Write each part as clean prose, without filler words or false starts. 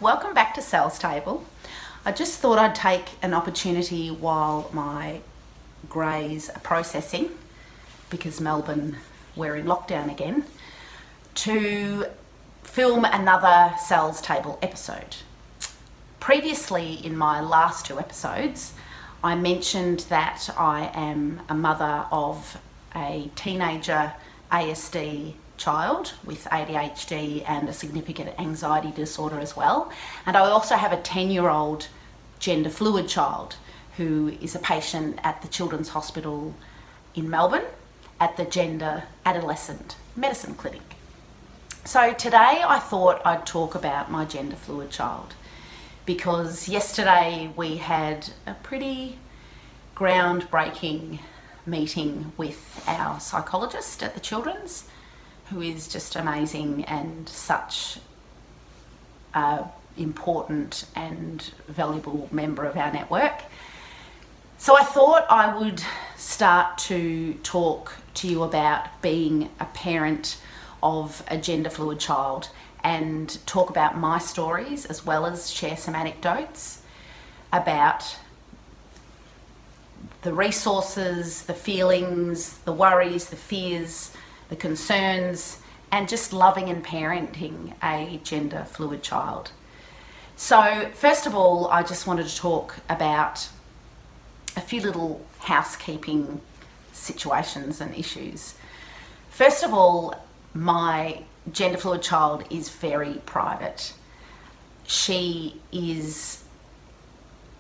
welcome back to Sal's Table. I just thought I'd take an opportunity while my greys are processing, because Melbourne, we're in lockdown again, to film another Sal's Table episode. Previously, in my last two episodes, I mentioned that I am a mother of a teenager ASD child with ADHD and a significant anxiety disorder as well. And I also have a 10-year-old gender fluid child who is a patient at the Children's Hospital in Melbourne at the Gender Adolescent Medicine Clinic. So today I thought I'd talk about my gender fluid child, because yesterday we had a pretty groundbreaking meeting with our psychologist at the Children's, who is just amazing and such an important and valuable member of our network. So I thought I would start to talk to you about being a parent of a gender fluid child and talk about my stories, as well as share some anecdotes about the resources, the feelings, the worries, the fears, the concerns, and just loving and parenting a gender fluid child. So first of all, I just wanted to talk about a few little housekeeping situations and issues. First of all, my gender fluid child is very private. She is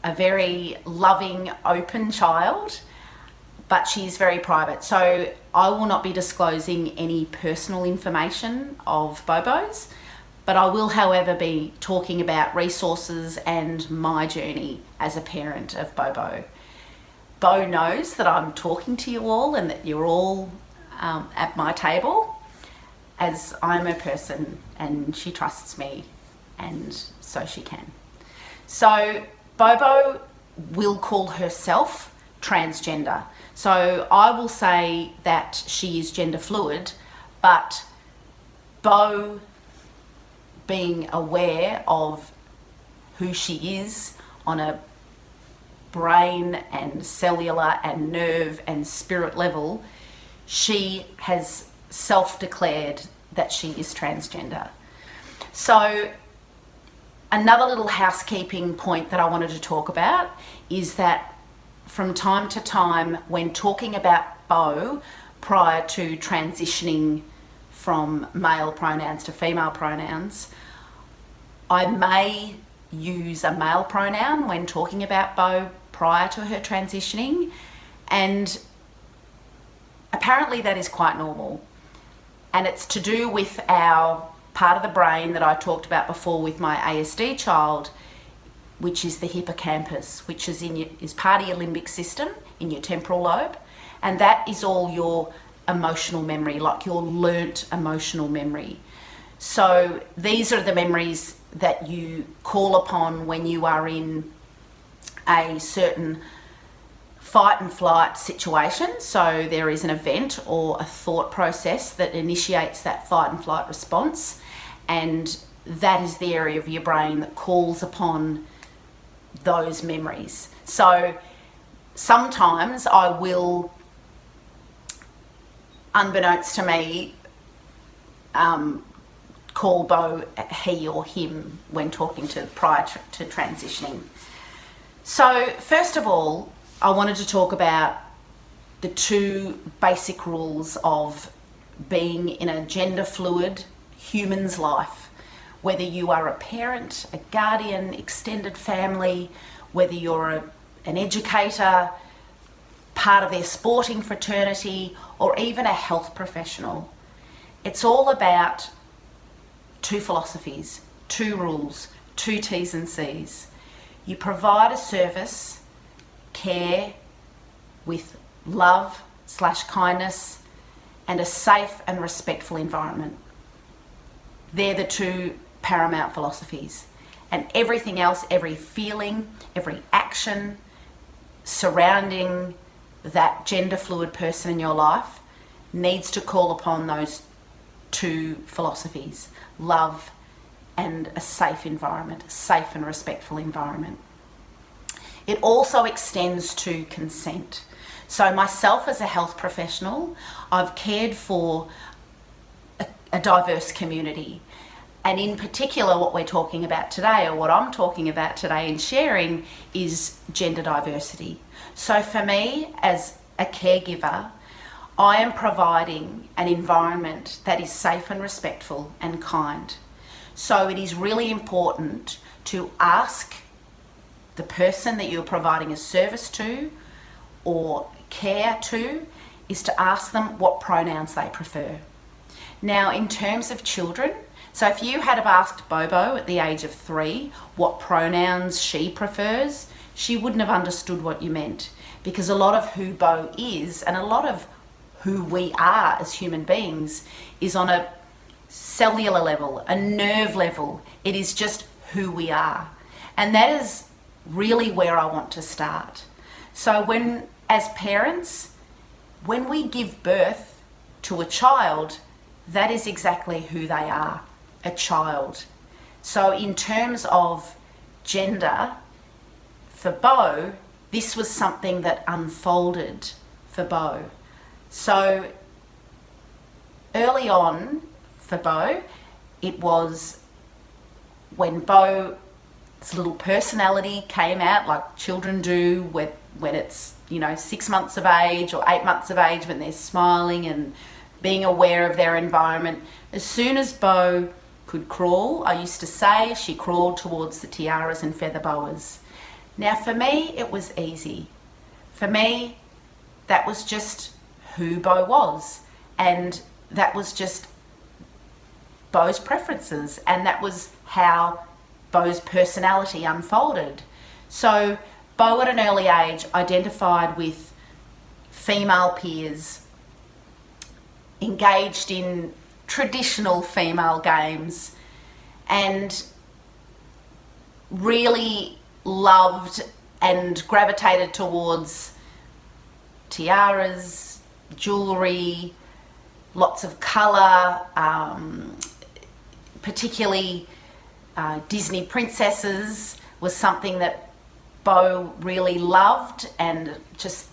a very loving, open child, but she's very private. So I will not be disclosing any personal information of Bobo's, but I will, however, be talking about resources and my journey as a parent of Bobo. Bo knows that I'm talking to you all and that you're all at my table, as I'm a person and she trusts me, and so she can. So Bobo will call herself transgender. So I will say that she is gender fluid, but Bo, being aware of who she is on a brain and cellular and nerve and spirit level, she has self-declared that she is transgender. So another little housekeeping point that I wanted to talk about is that from time to time, when talking about Bo prior to transitioning from male pronouns to female pronouns, I may use a male pronoun when talking about Bo prior to her transitioning, and apparently that is quite normal. And it's to do with our part of the brain that I talked about before with my ASD child, which is the hippocampus, which is part of your limbic system in your temporal lobe, and that is all your emotional memory, like your learnt emotional memory. So these are the memories that you call upon when you are in a certain fight and flight situation. So there is an event or a thought process that initiates that fight and flight response, and that is the area of your brain that calls upon those memories. So sometimes I will, unbeknownst to me, call Bo he or him when talking to prior to transitioning. So first of all, I wanted to talk about the two basic rules of being in a gender fluid human's life. Whether you are a parent, a guardian, extended family, whether you're an educator, part of their sporting fraternity, or even a health professional. It's all about two philosophies, two rules, two T's and C's. You provide a service, care with love/kindness, and a safe and respectful environment. They're the two paramount philosophies. And everything else, every feeling, every action surrounding that gender fluid person in your life needs to call upon those two philosophies, love and a safe environment, a safe and respectful environment. It also extends to consent. So myself as a health professional, I've cared for a diverse community. And in particular, what we're talking about today, or what I'm talking about today and sharing, is gender diversity. So for me, as a caregiver, I am providing an environment that is safe and respectful and kind. So it is really important to ask the person that you're providing a service to or care to, is to ask them what pronouns they prefer. Now, in terms of children, so if you had have asked Bobo at the age of 3 what pronouns she prefers, she wouldn't have understood what you meant, because a lot of who Bo is and a lot of who we are as human beings is on a cellular level, a nerve level. It is just who we are. And that is really where I want to start. So when, as parents, when we give birth to a child, that is exactly who they are, a child. So in terms of gender, for Bo, this was something that unfolded for Bo. So early on for Bo, it was when Bo's little personality came out, like children do when it's, 6 months of age or 8 months of age, when they're smiling and being aware of their environment. As soon as Bo could crawl, I used to say she crawled towards the tiaras and feather boas. Now for me, it was easy. For me, that was just who Bo was, and that was just Bo's preferences, and that was how Bo's personality unfolded. So Bo at an early age identified with female peers, engaged in traditional female games, and really loved and gravitated towards tiaras, jewellery, lots of colour, particularly Disney princesses was something that Bo really loved and just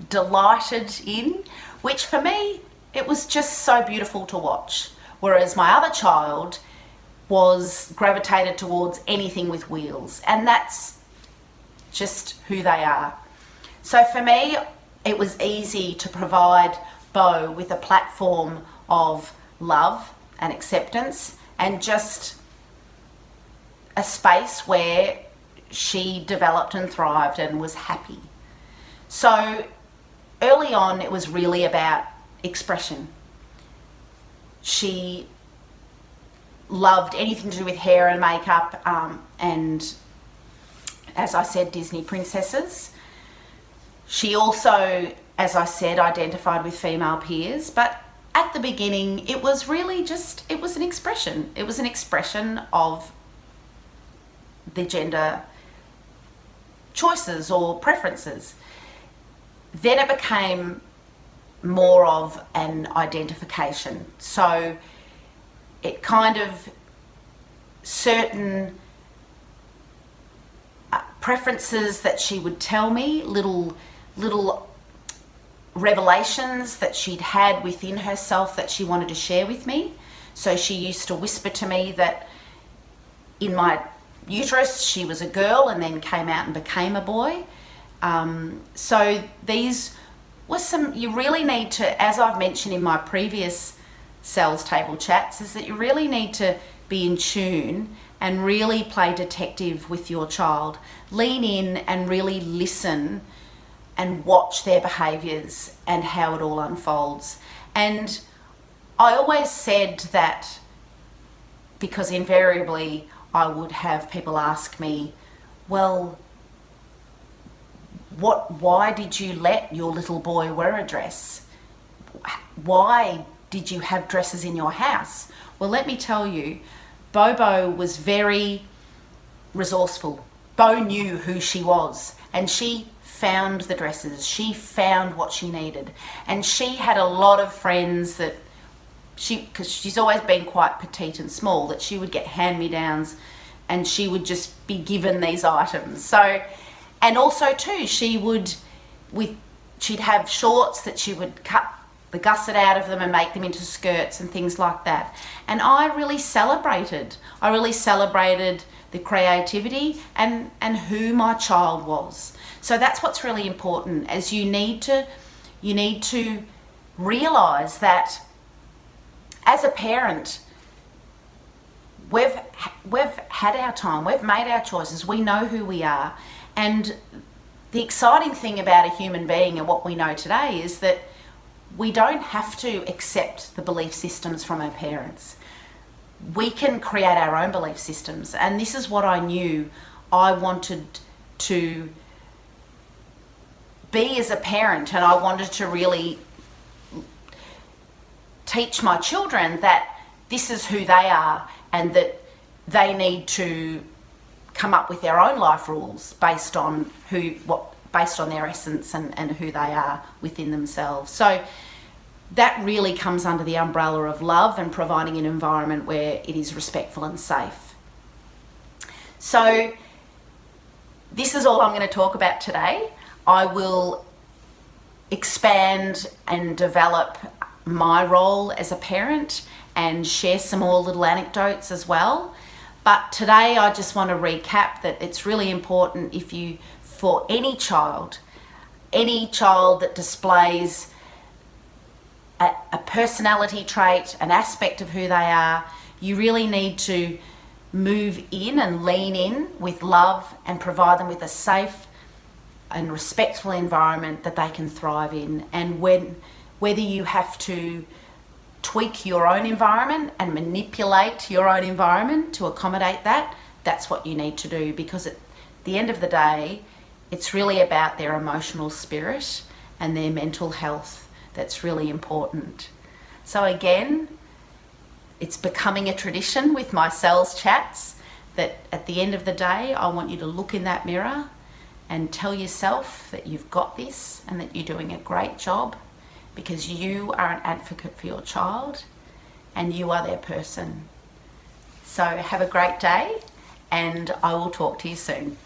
delighted in, which for me, it was just so beautiful to watch. Whereas my other child was gravitated towards anything with wheels, and that's just who they are. So for me, it was easy to provide Bo with a platform of love and acceptance, and just a space where she developed and thrived and was happy. So early on, it was really about expression. She loved anything to do with hair and makeup, and as I said, Disney princesses. She also, as I said, identified with female peers, but at the beginning it was really just, it was an expression. It was an expression of the gender choices or preferences. Then it became more of an identification. So it kind of, certain preferences that she would tell me, little revelations that she'd had within herself that she wanted to share with me. So she used to whisper to me that in my uterus she was a girl and then came out and became a boy. So these were some, you really need to, as I've mentioned in my previous Cells Table chats, is that you really need to be in tune and really play detective with your child. Lean in and really listen and watch their behaviours and how it all unfolds. And I always said that, because invariably I would have people ask me, well, why did you let your little boy wear a dress? Why did you have dresses in your house? Well, let me tell you, Bobo was very resourceful. Bo knew who she was, and she found the dresses. She found what she needed. And she had a lot of friends that because she's always been quite petite and small, that she would get hand-me-downs and she would just be given these items. So, and also too, she'd have shorts that she would cut the gusset out of them and make them into skirts and things like that. And I really celebrated the creativity and who my child was. So that's what's really important, as you need to realise that as a parent, we've had our time, we've made our choices, we know who we are. And the exciting thing about a human being and what we know today is that we don't have to accept the belief systems from our parents. We can create our own belief systems. And this is what I knew I wanted to be as a parent, and I wanted to really teach my children that this is who they are and that they need to come up with their own life rules based on their essence and who they are within themselves. So that really comes under the umbrella of love and providing an environment where it is respectful and safe. So this is all I'm going to talk about today. I will expand and develop my role as a parent and share some more little anecdotes as well. But today I just want to recap that it's really important for any child that displays a personality trait, an aspect of who they are, you really need to move in and lean in with love and provide them with a safe and respectful environment that they can thrive in. And whether you have to tweak your own environment and manipulate your own environment to accommodate that, that's what you need to do, because at the end of the day, it's really about their emotional spirit and their mental health that's really important. So again, it's becoming a tradition with my cells chats that at the end of the day, I want you to look in that mirror and tell yourself that you've got this and that you're doing a great job, because you are an advocate for your child and you are their person. So have a great day, and I will talk to you soon.